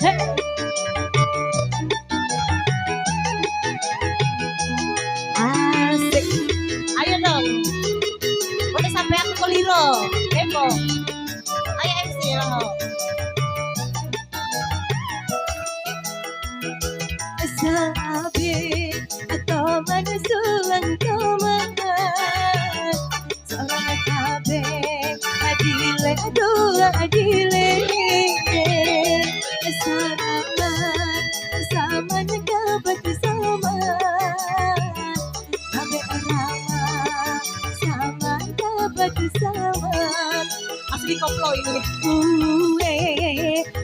Hei. Asik. Ayo dong. Boleh sampai aku keliro. Kepo. Ayo MC lo. Sabi atau manusuan tomat seorang kabe adile dua adile sama sama nekabat sama kabe arama sama nekabat sama Asli koplo ini. uwe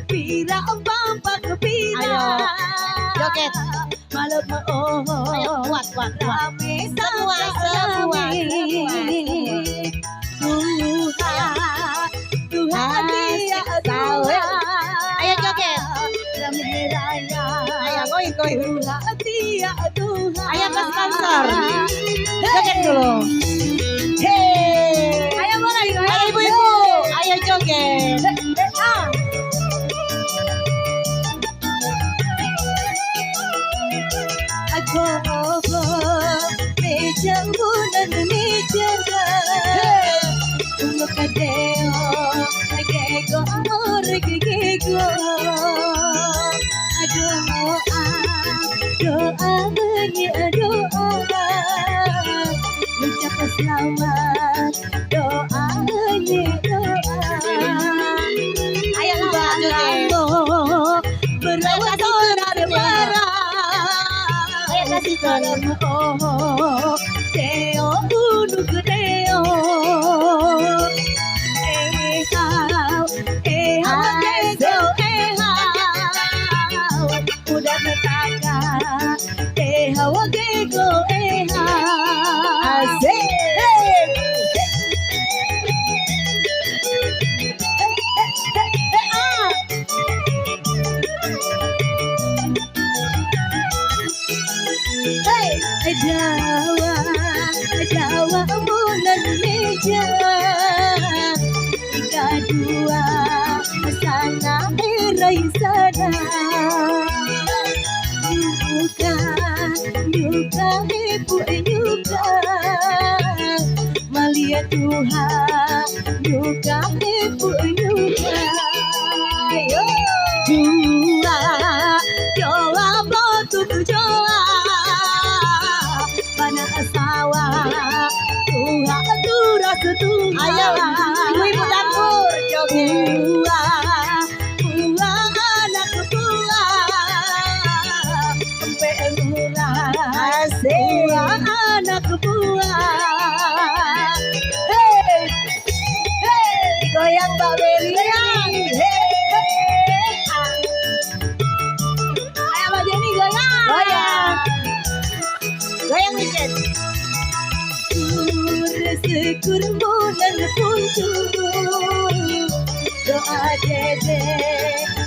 pira pampak pira Joget. malam Ayo kuat. rame Semua. Tuhan dia Tuhan Ayo joget. rame raya Ayo goin. Tuhan dia Tuhan Ayo ke sponsor. Joget dulu. Hei. Ayo mana Ayo ibu-ibu. Ayo joget. Aku meja bulan meja Tunggu kadeo Gego gego Doa bunyi doa Ucap selamat Doa bunyi doa Ayo Mbak joget. Berawat dari marah Ayo kasih tolong. Deo unu deo udah netaka gego Asik. Jawa bulan meja tiga dua sana erai sana nyuka ibu nyuka malia Tuhan nyuka ibu nyuka ayo Joa batu Joa mana asawa Tuhan turas Tuhan Ayo ibu-ibu dapur joget. anak Asik. anak buah Goyang Mbak Beli. ayo Mbak Jenny goyang Goyang dikit. syukur bulan puntur doa dede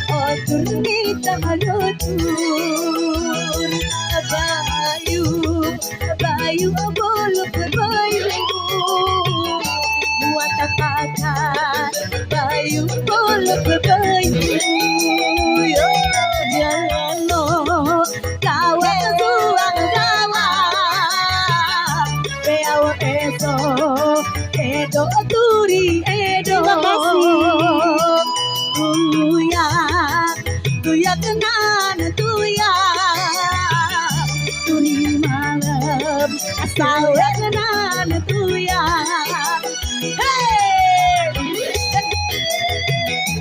otur kita halutur bayu bolok bayu buat tapakan bayu bolok bayu yo jalan lo kawan tuang Beawa Edo Turi Edo Tuya kenan Tuya Turi malam asal kenan Tuya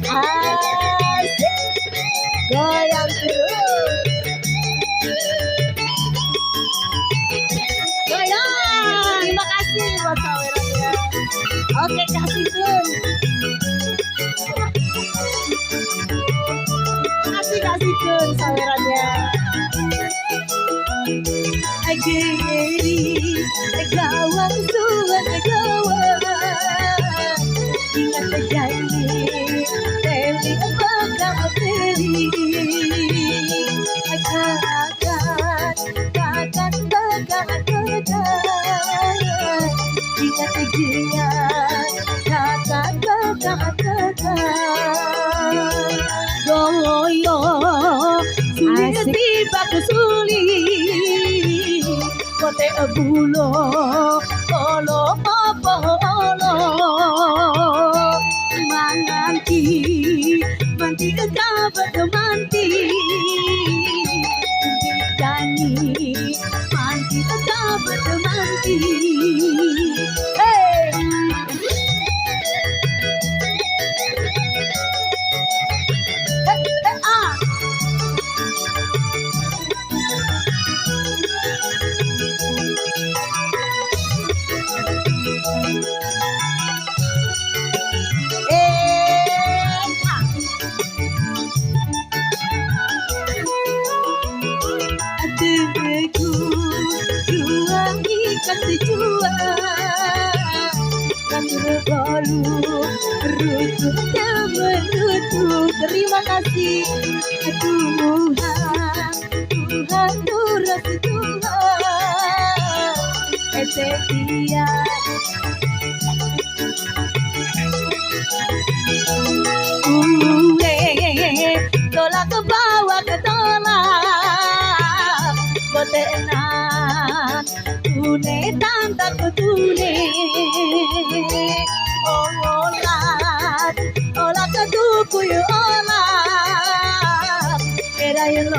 Asik. Goyang terus. Goyang Terima kasih buat sawerannya. Oke kasih Kun. Kasih Kun sawerannya. Ageri gawang suan gawang ingat janji teli bakal teli akan ingat dia kakak doyo sulit tiba kesuli kote bulo olo apa olo manganti manti kabat manti jani manti kabat manti hey kata jua kan berbalu rututnya menutup terima kasih Tuhan Tuhan nurut Tuhan setia tolak ke bawah ke tolak botena tune tantak tune olat olat tuku yo olat era yo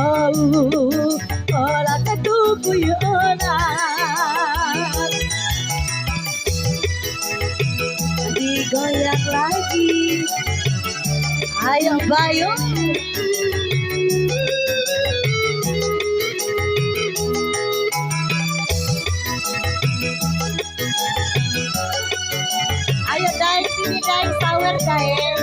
olat tuku yo olat digoyak lagi ayo bayo sini guys, tower guys.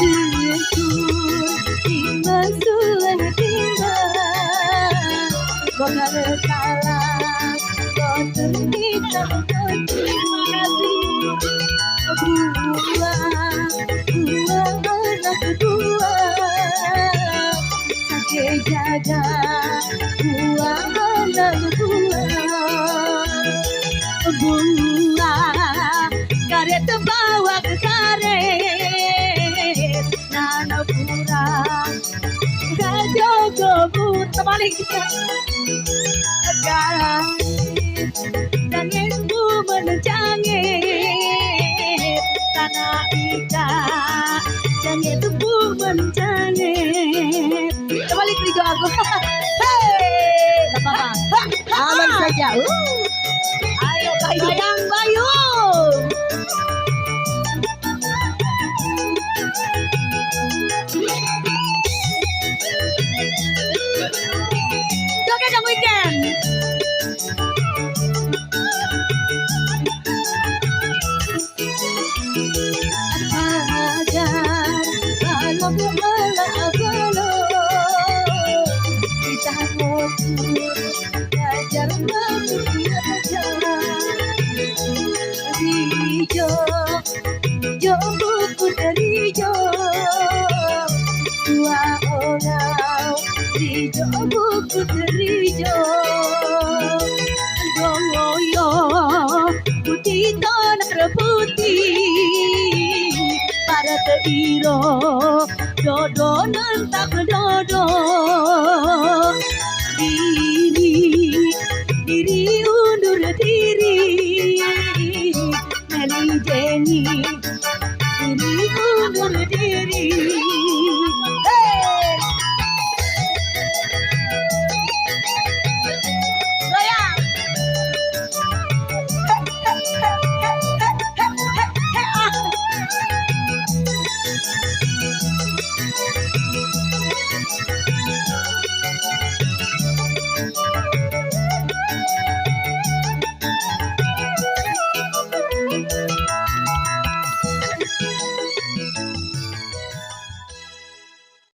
Syukur dimasukan timba, bokar kalah, kotor kita buah anak kedua, sakit jaga buah anak kedua. Bunga karet bawa ke karet nana pura gajogo pun terbalik kita agar dangenku mencangit tanah ika jangit tubuh mencangit terbalik juga aku hei gak apa-apa aman saja Bayang Bayu joget dong weekend agar kalau bala kita ngobrol belajar jo buku dari jo dua orang di jo buku dari jo goyo putih tanah putih para teiro dodo nantak dodo diri undur diri Jenny